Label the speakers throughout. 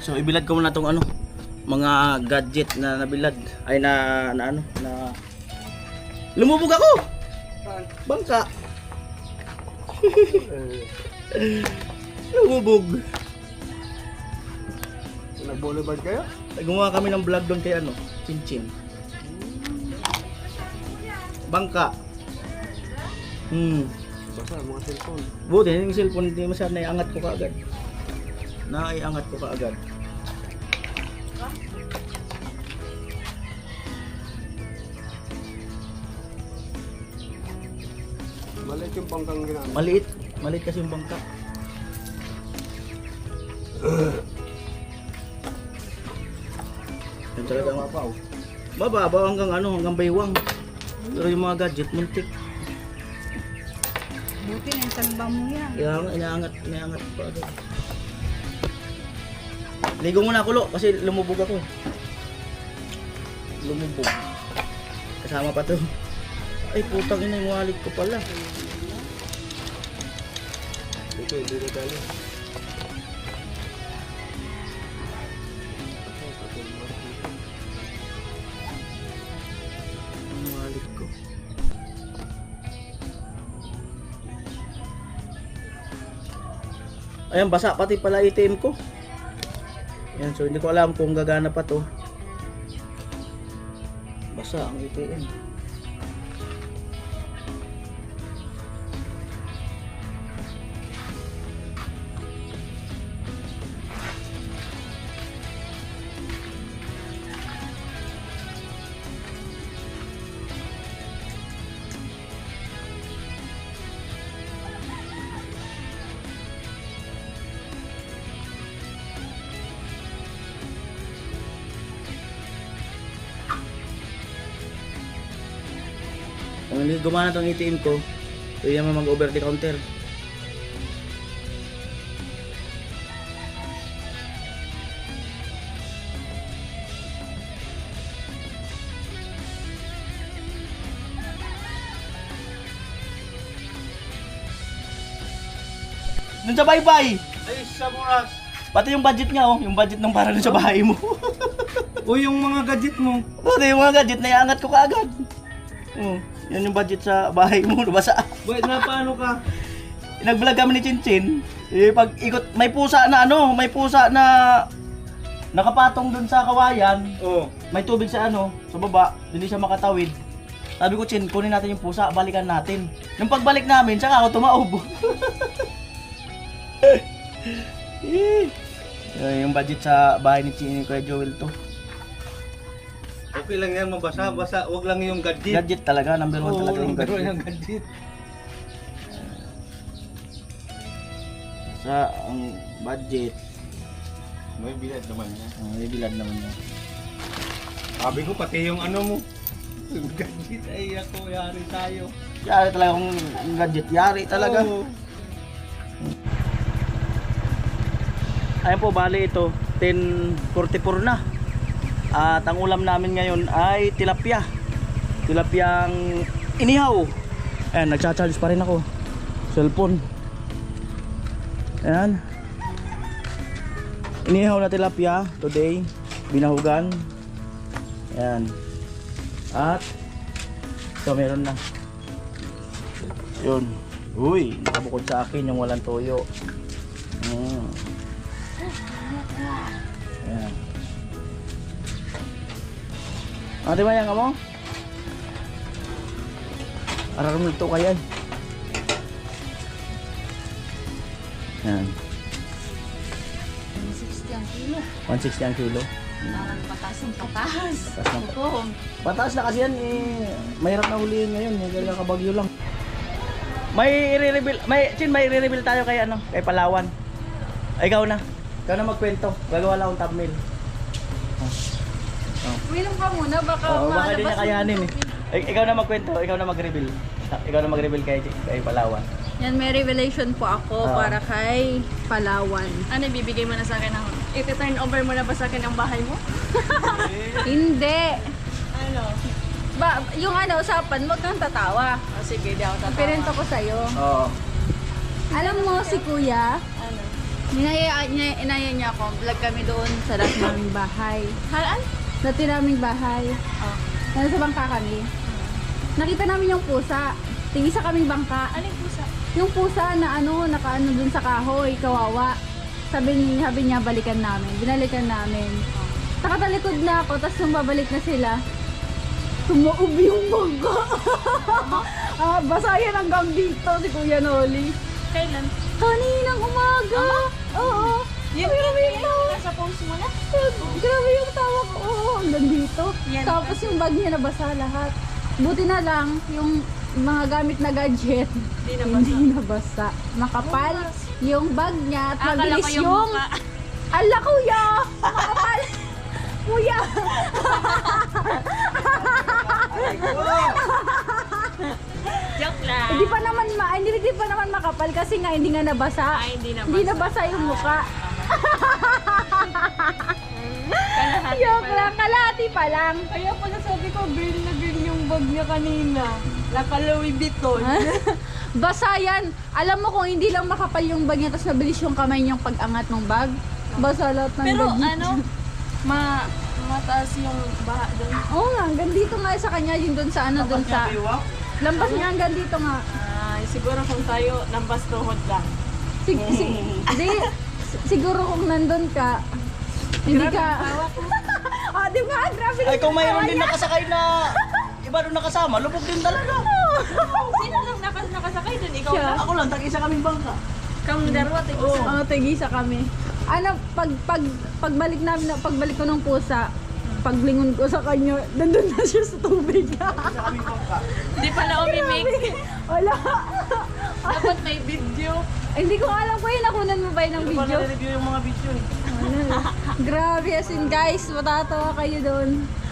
Speaker 1: So ibilad ko muna tong ano, mga gadget na nabilad. Ay na lumubog ako. Bangka. Lumubog.
Speaker 2: Nag-boulevard kayo?
Speaker 1: Gumawa kami ng vlog doon kay ano, Chinchin. Bangka.
Speaker 2: Basta mga cellphone.
Speaker 1: Buti yung cellphone hindi masyadong naiangat ko kaagad. Naiangat ko kaagad.
Speaker 2: Maliit yung pangkang ginamit.
Speaker 1: Maliit kasi yung bangka. Yung talaga mapaw. Bababa hanggang ano, hanggang baywang. Pero yung mga gadget muntik.
Speaker 3: Buti na yung talbang mo yan.
Speaker 1: Kaya nga inaangat ko agad. Ligo muna ako lo kasi lumubog ako. Lumubog. Kasama pa to. Ay putang ina yung wallet ko pala.
Speaker 2: Dito dali.
Speaker 1: Ang wallet ko. Ayan, basa pati pala ATM ko. Ayan, so hindi ko alam kung gagana pa to. Basa ang ATM. Kung hindi gumana tong ATM ko, pwede naman mag-over the counter. Dun sa bye-bye!
Speaker 2: Ay, sa oras.
Speaker 1: Pati yung budget nga oh, yung budget ng para dun sa bahay mo.
Speaker 2: O yung mga gadget mo.
Speaker 1: Pati yung mga gadget, naiangat ko kaagad. Oh, yan yung budget sa bahay mo, nabasa.
Speaker 2: Wait, na paano ka?
Speaker 1: Nag-vlog kami ni Chinchin. Pag ikot, may pusa na ano, may pusa na nakapatong dun sa kawayan.
Speaker 2: Oh.
Speaker 1: May tubig sa ano, sa baba, hindi siya makatawid. Sabi ko, Chin, kunin natin yung pusa, balikan natin. Yung pagbalik namin, saka ako tumaob. Yung budget sa bahay ni Chin, Kuya Joel to.
Speaker 2: Okay lang yan, mabasa. Basta, wag lang yung gadget.
Speaker 1: Gadget talaga, number 1 talaga yung
Speaker 2: pero
Speaker 1: gadget.
Speaker 2: yung gadget.
Speaker 1: Sa ang budget,
Speaker 2: May bilad naman yan.
Speaker 1: may bilad naman yan.
Speaker 2: Sabi ko, pati yung ano mo. Yung gadget ay ako, yari tayo.
Speaker 1: Yari talaga kung gadget, yari talaga.
Speaker 2: Oo.
Speaker 1: Ayan po, bali ito, 10:44 na. At ang ulam namin ngayon ay tilapia. Tilapiyang inihaw. Ayan, nagcha-charge pa rin ako. Cellphone. Ayan. Inihaw na tilapia today. Binahugan. Ayan. At ito meron na. Yun. Uy, nakabukod sa akin yung walang toyo. Ayan. Ate Mayang ka mo? Araram nito kaya. Yan.
Speaker 3: 160 ang kilo.
Speaker 1: 160 ang kilo.
Speaker 3: Parang patas ang patas.
Speaker 1: Patas ng
Speaker 3: Tukom.
Speaker 1: Pataas na kasi yan eh. Mahirap na huliin ngayon. May kabagyo lang. May i-reveal, may i-reveal tayo kay ano, kay Palawan. Ay, ikaw na. Ikaw na magkwento. Gagawa lang akong thumbnail.
Speaker 3: Wilong ka muna, baka
Speaker 1: Baka din niya
Speaker 3: maalabas
Speaker 1: kayanin
Speaker 3: yung
Speaker 1: eh.
Speaker 3: tubig.
Speaker 1: Ikaw na magkwento, ikaw na mag-reveal. Ikaw na mag-reveal kay Palawan.
Speaker 3: Yan, may revelation po ako para kay Palawan.
Speaker 4: Ano, ibibigay mo na sa akin ang... Iti-turn over mo na ba sa akin ang bahay mo?
Speaker 3: Hindi.
Speaker 4: Ano?
Speaker 3: Yung ano, usapan, wag kang tatawa.
Speaker 4: Oh, sige, di ako tatawa.
Speaker 3: Pinento ko sa'yo.
Speaker 1: Oo.
Speaker 3: Alam mo si Kuya,
Speaker 4: Ano?
Speaker 3: Inaya niya ako. Vlog kami doon sa dati naming bahay.
Speaker 4: Halaan?
Speaker 3: Dati naming bahay.
Speaker 4: Oh.
Speaker 3: Nasa bangka kami. Nakita namin yung pusa. Tingisa kaming bangka.
Speaker 4: Aling pusa?
Speaker 3: Yung pusa na nakaano dun sa kahoy, kawawa. Sabi niya, balikan namin. Binalikan namin. Nakatalikod na ako, tapos nung babalik na sila, tumuob yung bangka. Basa yan hanggang dito si Kuya Noli.
Speaker 4: Kailan?
Speaker 3: Kaninang umaga. Oo. Grabe yung tawa.
Speaker 4: Nasa post mo na?
Speaker 3: Grabe yung tawa ko. Oo, hanggang dito.
Speaker 4: Yan.
Speaker 3: Tapos yung bag niya nabasa lahat. Buti na lang, yung mga gamit na gadget,
Speaker 4: Hindi na
Speaker 3: hindi nabasa. Makapal yung bag niya at
Speaker 4: Akala
Speaker 3: mabilis
Speaker 4: ko yung
Speaker 3: yung...
Speaker 4: mukha.
Speaker 3: Ala, kuya! Makapal! Kuya!
Speaker 4: Joke lang.
Speaker 3: Hindi pa naman makapal kasi nga hindi nga nabasa.
Speaker 4: Ay, hindi nabasa.
Speaker 3: Hindi nabasa yung mukha.
Speaker 4: Kalahati
Speaker 3: Joke
Speaker 4: pala.
Speaker 3: lang, kalahati pa lang.
Speaker 4: Kaya pala sabi ko, girl na girl yung bag niya kanina. Naka Louis Vuitton.
Speaker 3: Basa yan. Alam mo kung hindi lang makapal yung bag niya tapos nabilis yung kamay niyang pag-angat ng bag. Basa lahat ng
Speaker 4: Pero
Speaker 3: bag niya.
Speaker 4: ano, mataas yung baha doon.
Speaker 3: Oo nga, hanggang dito nga sa kanya, yung doon sa ano, doon sa... Lampas niya hanggang dito nga.
Speaker 4: Ay, siguro kung tayo, lambas tuhod lang.
Speaker 3: Siguro kung nandun ka, hindi ka... Ah, di ba? Grabe
Speaker 1: Ay, kung
Speaker 3: yung
Speaker 1: mayroon
Speaker 3: tawa
Speaker 1: din
Speaker 3: niya.
Speaker 1: nakasakay na iba doon nakasama, lubog din talaga.
Speaker 4: Sino lang nakasakay doon? Ikaw
Speaker 3: Siya.
Speaker 4: lang?
Speaker 1: Ako lang, tag-isa kaming bangka.
Speaker 4: Kaming dalawa, tigil
Speaker 1: Oo.
Speaker 3: Oo, tigisa kami. Ano, pagbalik ko ng pusa, paglingon ko sa kanya, nandun na siya sa tubig.
Speaker 1: Tag-isa kaming bangka.
Speaker 4: Hindi pala umimik.
Speaker 3: Wala.
Speaker 4: Dapat may video.
Speaker 3: Hindi ko alam ko yun, nakunan mo ba yun ng
Speaker 1: Hindi pa
Speaker 3: video?
Speaker 1: na-review yung mga video eh.
Speaker 3: Ano, grabe, as in guys, matatawa kayo doon.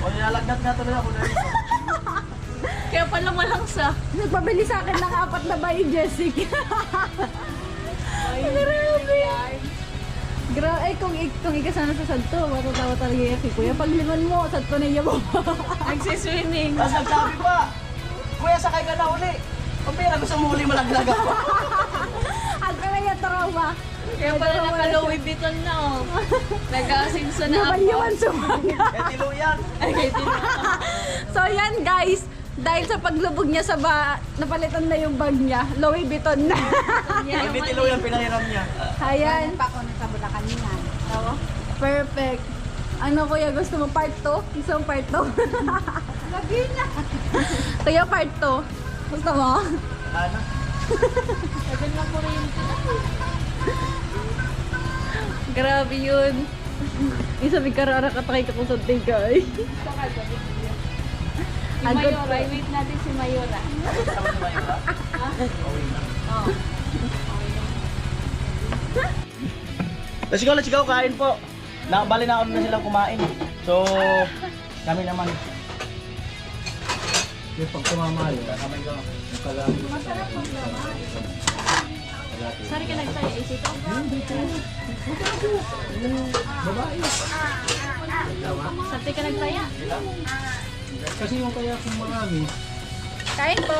Speaker 1: O, nilalagnat nga tuloy ako dahil.
Speaker 4: Kaya pala malangsa.
Speaker 3: Nagpabili sa akin ng 4 na bayo, Jessica. Grabe. Grabe, kung ikasana sa santo, matatawa talaga yan si Kuya. Paglingon mo, santo na iya mo.
Speaker 4: Nagsiswimming.
Speaker 1: Tapos nagsabi pa, Kuya, sakay ka na uli. O pera, gusto mo uli malaglag ako.
Speaker 3: Ang kaya yung trauma.
Speaker 4: Kaya pala naka Louis Vuitton na oh. Nag-asinso na ako.
Speaker 3: Nabalyuan sumaga.
Speaker 1: Eh, tiluyan.
Speaker 4: Ay, kaya tino.
Speaker 3: So yan guys, dahil sa paglubog niya sa napalitan na yung bag niya, Louis Vuitton na.
Speaker 1: Hindi tiluyan, pinahiram niya.
Speaker 3: Ayan. Pa ako sa Bulacan niya. Perfect. Ano kuya, gusto mo part 2? Gusto mo part 2? Lagi na. Kuya, part 2. Gusto mo?
Speaker 1: Ano?
Speaker 4: Sabi lang po rin.
Speaker 3: Grabe yun. Isabi karara katakay ka kung sa tigay.
Speaker 4: Yung Mayora, i-wait natin si Mayora.
Speaker 1: Kasama ni Mayura?
Speaker 4: Oh.
Speaker 1: Let's go, kain po. Bali na ako na silang kumain. So, kami naman.
Speaker 2: Yung pag tumama yun,
Speaker 1: Kamay ko.
Speaker 4: Masarap maglaman. Sorry ka nagsaya, is ito?
Speaker 2: babae.
Speaker 4: Sarte ka nagsaya?
Speaker 2: Kasi yung kaya kung marami,
Speaker 3: Kain po.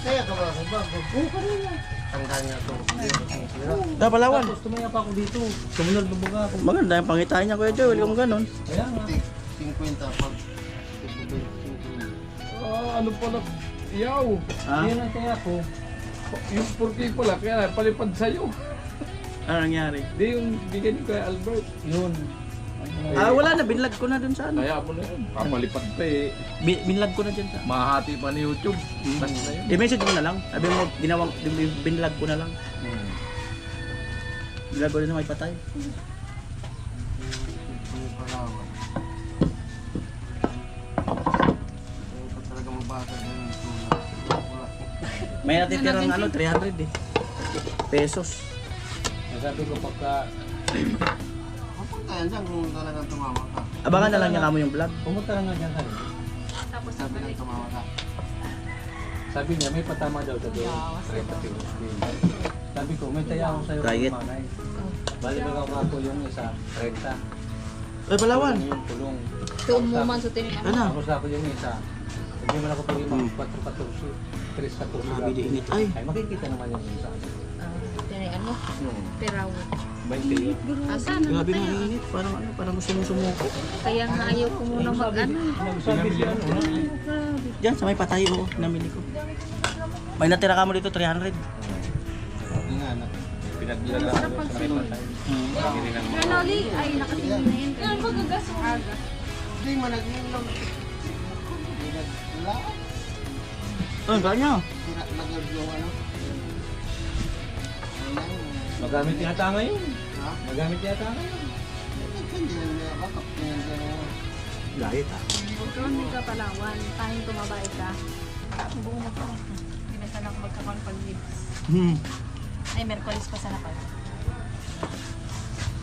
Speaker 2: kaya ka ba sa bago? Oo, kanina. Tanggal niya ito.
Speaker 1: Palawan.
Speaker 2: Tapos tumaya pa ako dito. Sumunod na baga ako.
Speaker 1: Maganda yung pangitain niya, Kuya Joel, kung ganun.
Speaker 2: Kaya nga.
Speaker 5: 50 pag
Speaker 2: Ano pala? Yaw!
Speaker 1: Ah?
Speaker 2: Yan ang kaya ko. Yung 4K pala, kaya palipad sa'yo.
Speaker 1: Ano nangyari?
Speaker 2: Di yung bigyan ni Kuya Albert. Yun.
Speaker 1: Wala na, binlag ko na dun sa ano.
Speaker 2: Kaya mo na yun. Papalipad pa eh.
Speaker 1: Binlag ko na dyan sa...
Speaker 2: Mahati pa ni YouTube. Basta na yun.
Speaker 1: I-message mo na lang. Sabi mo, binlag ko na lang. Binlag ko na may patay.
Speaker 5: talaga mabasa din yung tuna. Wala.
Speaker 1: May natitirang ano, 300 eh. Pesos.
Speaker 2: Sabi ko pagka
Speaker 5: Mapunta yan dyan kung talagang tumawa ka.
Speaker 1: Abangan na lang niya kamo yung vlog.
Speaker 2: pumunta lang nga dyan sa
Speaker 4: Tapos
Speaker 5: Sabi ng tumawa ka.
Speaker 2: Sabi niya, may patama daw sa doon. Sabi ko, may taya ako sa'yo.
Speaker 1: Diet.
Speaker 2: Manay. Bali ba ako yung isa, 30.
Speaker 1: Ay, Palawan.
Speaker 2: Yung pulong.
Speaker 3: Tumuman sa tiniman.
Speaker 1: Ano?
Speaker 2: Tapos ako yung isa. Sabi mo na ako pag mga 4-14. 3-14.
Speaker 1: Grabe di init. Ay.
Speaker 2: Ay, makikita naman yung isa.
Speaker 3: Tinian mo,
Speaker 4: mo. Peraw.
Speaker 2: 20 yun.
Speaker 4: Asan?
Speaker 1: Grabe nga init. Parang gusto mong sumuko.
Speaker 4: Kaya nga ayaw ko muna mag-ano.
Speaker 2: Sabi siya,
Speaker 1: Diyan, sa may patay ko, namili ko. May natira ka mo dito, 300.
Speaker 5: Hindi nga, anak.
Speaker 2: pinaglalaan ko sa may patay. Hindi lang
Speaker 3: Pero Loli, ay nakatingin na yun.
Speaker 4: Ano magagas mo?
Speaker 3: Aga.
Speaker 5: Hindi man nag-inom. Hindi nag-wala.
Speaker 1: Oh, kanya.
Speaker 5: Nag-inom yung ano.
Speaker 2: Magamit yata ngayon.
Speaker 5: Ha?
Speaker 2: Magamit yata ngayon.
Speaker 5: Hindi lang niya. Bakit yan dyan?
Speaker 1: Lahit ah.
Speaker 3: Huwag ka hindi ka palawan. Tanging tumabay ka.
Speaker 4: Buo na pa. Hindi na sana ako magkakaroon pag-lips. Ay, Merkulis pa sana pala.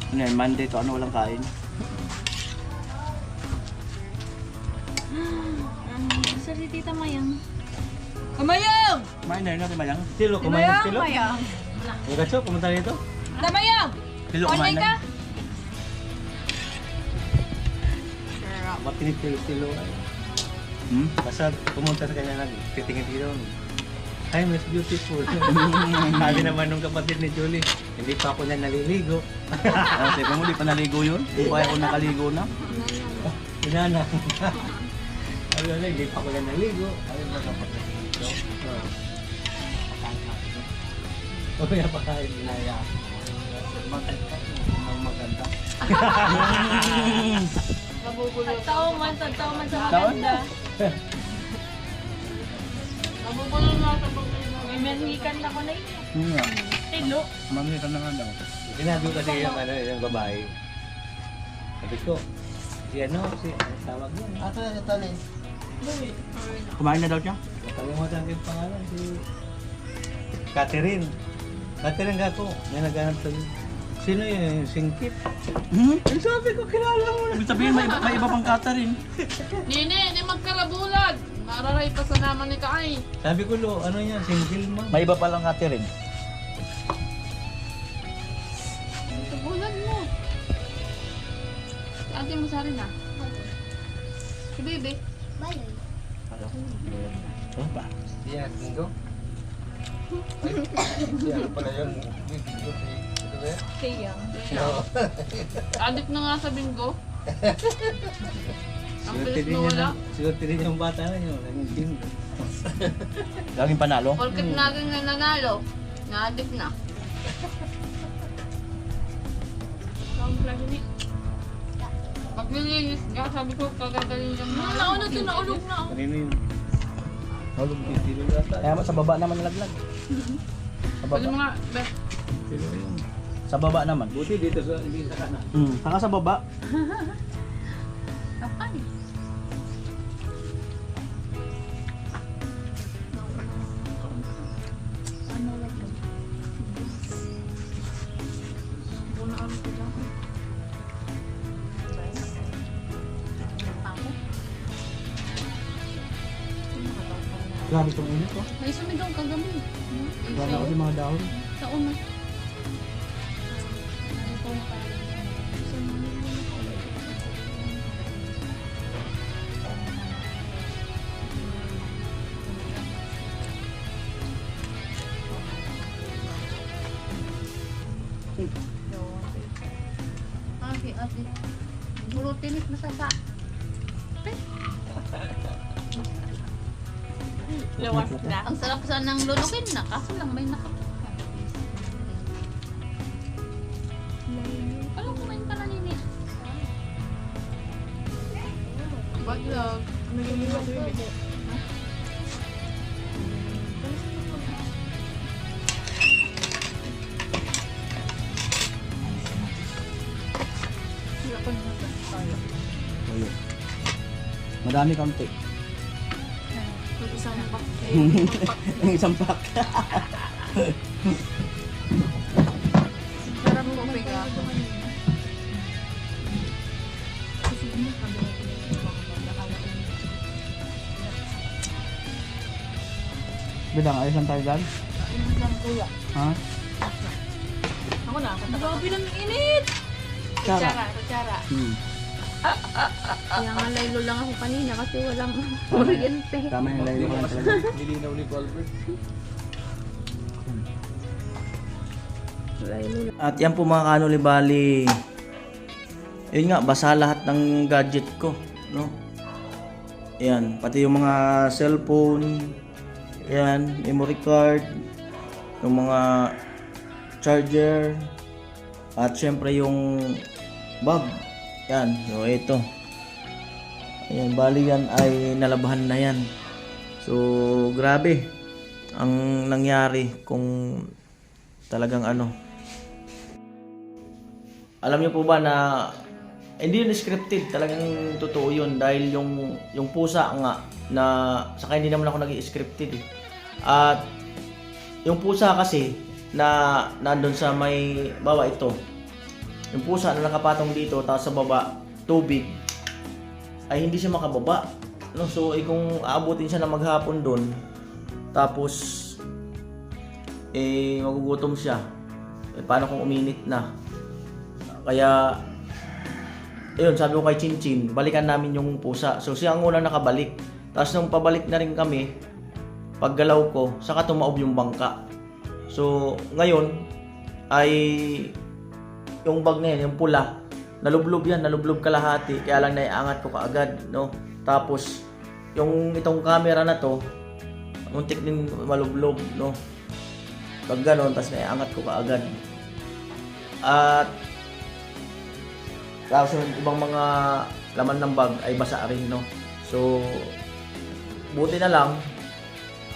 Speaker 1: Ano yan, Monday to ano walang kain.
Speaker 3: Sa si Tita Mayang.
Speaker 4: Kamayang!
Speaker 1: Kumain na rin natin mayang.
Speaker 2: Silo, kumain ng silo.
Speaker 4: Mayang!
Speaker 2: Yung gacho, pumunta dito.
Speaker 4: Kamayang!
Speaker 1: Silo kumain
Speaker 4: Online ka?
Speaker 1: na.
Speaker 2: Ba't tinitilo-tilo ay. Basta pumunta sa kanya nagtitingin dito. Hi, Miss Beautiful. Sabi naman nung kapatid ni Julie, hindi pa ako na naliligo.
Speaker 1: Kasi kung di pa naligo yun, kung kaya ako nakaligo na.
Speaker 2: Inana. Sabi na, hindi pa ako na naligo. Sabi na kapatid dito. O kaya pa kain ginaya. Maganda. Maganda.
Speaker 4: Tagtaw man sa
Speaker 1: Taon?
Speaker 4: maganda. Mabubulo na sa pagkakas. May menhikan na ko na yun.
Speaker 1: nga.
Speaker 4: Tilo.
Speaker 1: Mamili ka na nga daw.
Speaker 2: Sinabi ko kasi yung babae. Sabi ko, si ano, ang tawag niya.
Speaker 5: Ato na si Tony.
Speaker 1: Kumain na daw siya?
Speaker 2: Nakalimutan ko yung pangalan, si Catherine. Catherine Gaco, may naghanap sa sino yun, yung singkit. Yung sabi ko, kilala mo na.
Speaker 1: Ibig sabihin may iba pang kata rin.
Speaker 4: Nini, hindi magkarabulag. Mararay pa sa naman ni Kaay.
Speaker 2: Sabi ko, lo, ano yan, single mo.
Speaker 1: May iba palang kata rin.
Speaker 4: Tubulan mo. Si ate mo sa rin ah. Si Bebe.
Speaker 1: Ano pa?
Speaker 2: Siya, Gingo. Siya pala yun. Gingo, si Bebe.
Speaker 4: Tiyang. Adik na nga sa bingo. Ang bilis mo wala.
Speaker 2: Swerte din yung bata na yun, naging Gingo.
Speaker 1: Laging panalo?
Speaker 4: Porkit naging nanalo. Na-adik na. Pag nilinis ka, sabi ko kagagaling lang. Nauna to, naulog na.
Speaker 2: Kanino yun? Halong titilo yata.
Speaker 1: Kaya sa baba naman nalaglag. Sa
Speaker 4: Pwede
Speaker 1: baba.
Speaker 4: mo nga, be.
Speaker 2: Sino yun?
Speaker 1: Sa baba naman.
Speaker 2: Buti dito sa, hindi sa kanan.
Speaker 1: Saka sa baba.
Speaker 4: Kapay. Ano lang yun? Buna ano ko dyan?
Speaker 1: Grabe itong init ko.
Speaker 4: May sumigaw kagabi.
Speaker 1: Wala ko yung mga dahon.
Speaker 4: Sa una. Ate, ate. Puro tinik na sa sa. Lawas na. Ang sarap sanang lulukin na. Kaso lang may Alam ko kumain ka na nini. Bad luck. Nagilibat yun eh.
Speaker 1: Ayun. Madami kaunti.
Speaker 4: Isang bak.
Speaker 1: Ang isang pack.
Speaker 4: Sarap mo piga.
Speaker 1: Bilang, ayos lang tayo dyan. Ha?
Speaker 4: Ako na. Grabe ng init.
Speaker 1: Tsara.
Speaker 4: Kutsara.
Speaker 3: Kaya nga laylo lang ako kanina kasi walang kuryente.
Speaker 1: Tama yung layo ko lang talaga.
Speaker 2: Nilinaw ni Colbert.
Speaker 1: At yan po mga kanoli, bali, yun nga, basa lahat ng gadget ko, no? Yan, pati yung mga cellphone, yan, memory card, yung mga charger, at syempre yung bulb. Yan, so ito. Ayan, bali yan ay nalabahan na yan. So, grabe ang nangyari kung talagang ano. Alam niyo po ba na hindi yun scripted, talagang totoo yun dahil yung pusa nga na saka hindi naman ako nag-i-scripted eh. At yung pusa kasi na nandun sa may baba ito. Yung pusa na nakapatong dito tapos sa baba tubig ay hindi siya makababa. No, so kung aabutin siya na maghapon doon tapos magugutom siya. Paano kung uminit na? Kaya ayun, sabi ko kay Chinchin, balikan namin yung pusa. So siya ang unang nakabalik. Tapos nung pabalik na rin kami, paggalaw ko, saka tumaob yung bangka. So ngayon ay yung bag na yan, yung pula, nalublob yan, nalublob kalahati. Kaya lang naiangat ko kaagad, no? Tapos yung itong camera na to, muntik din malublob, no? Pag ganon, tapos naiangat ko kaagad. At tapos yung ibang mga laman ng bag ay basa rin, no? So buti na lang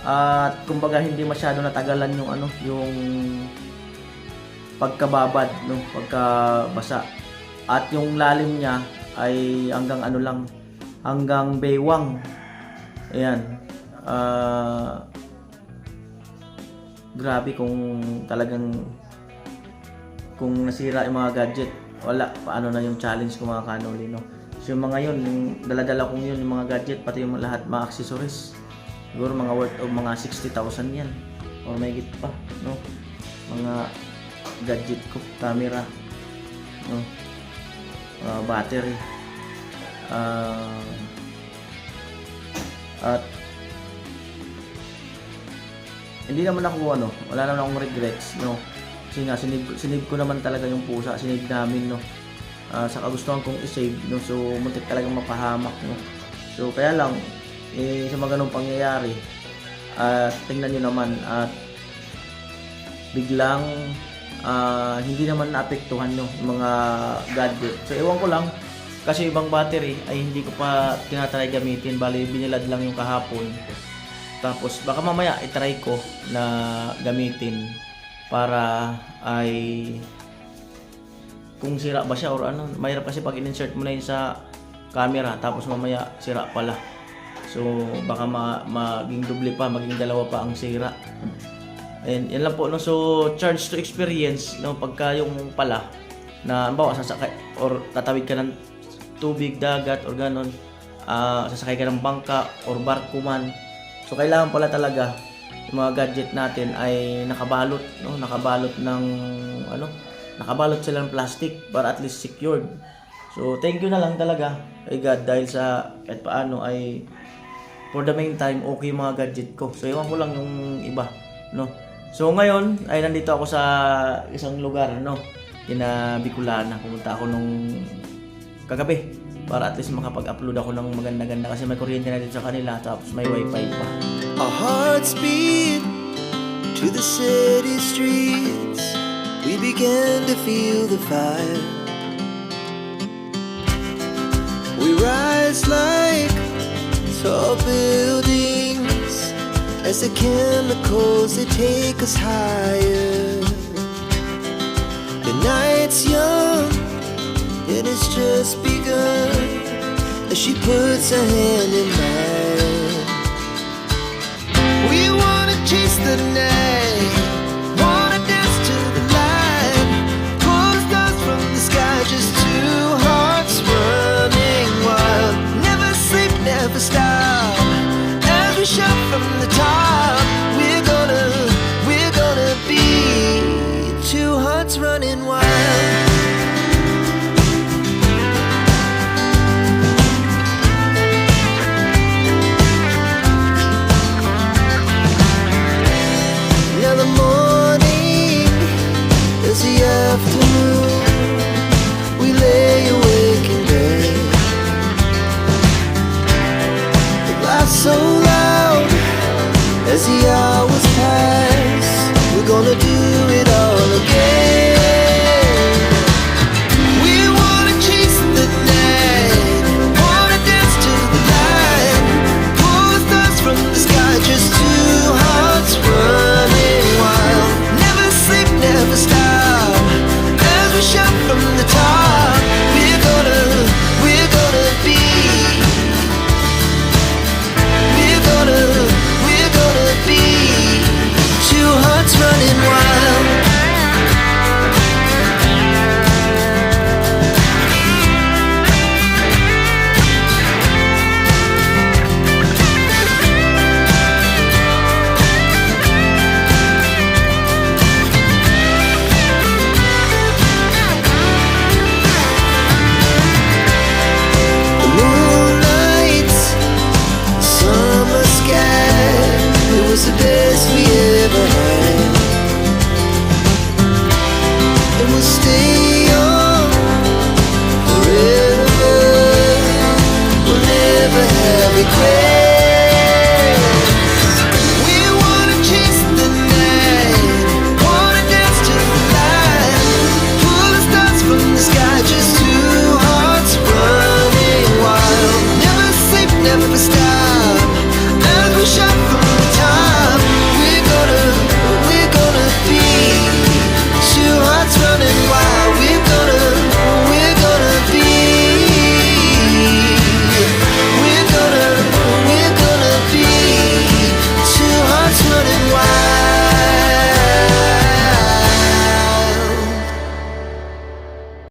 Speaker 1: at kumbaga hindi masyado natagalan yung ano, yung pagkababad, no, pagkabasa. At yung lalim niya ay hanggang ano lang, hanggang baywang. Ayan. Grabe kung talagang kung nasira yung mga gadget, wala paano na yung challenge ko mga kanoli, no. So yung mga yun, yung dala-dala kong yun, yung mga gadget, pati yung lahat mga accessories, siguro mga worth of mga 60,000 yan o may higit pa, no, mga gadget ko, camera, no, battery, at hindi naman ako ano, wala naman akong regrets, no, kasi nga sinave ko naman talaga yung pusa, sinave namin, no, sa kagustuhan kong i-save, no, so muntik talagang mapahamak, no, so kaya lang sa mga ganung pangyayari, tingnan nyo naman at biglang hindi naman naapektuhan, no, yung mga gadget. So ewan ko lang kasi ibang battery ay hindi ko pa tinatry gamitin, bali binilad lang yung kahapon. Tapos baka mamaya i-try ko na gamitin para ay kung sira ba siya or ano. Mahirap kasi pag in-insert mo na yun sa camera tapos mamaya sira pala. So baka maging doble pa, maging dalawa pa ang sira. And yan lang po, no. So charge to experience, no, pagka yung pala na halimbawa sasakay or tatawid ka ng tubig, dagat or ganon, sasakay ka ng bangka or barko man. So kailangan pala talaga yung mga gadget natin ay nakabalot, no, nakabalot ng ano, nakabalot sila ng plastic para at least secured. So thank you na lang talaga kay God dahil sa kahit paano ay for the meantime okay yung mga gadget ko. So iwan ko lang yung iba, no. So ngayon ay nandito ako sa isang lugar, no, kina Bicolana. Pumunta ako nung kagabi para at least makapag-upload ako ng maganda-ganda kasi may kuryente na dito sa kanila tapos may wifi pa.
Speaker 6: Our hearts beat to the city streets. We began to feel the fire. We rise like tall buildings as the chemicals they take us higher. The night's young and it's just begun as she puts her hand in mine. We wanna chase the night.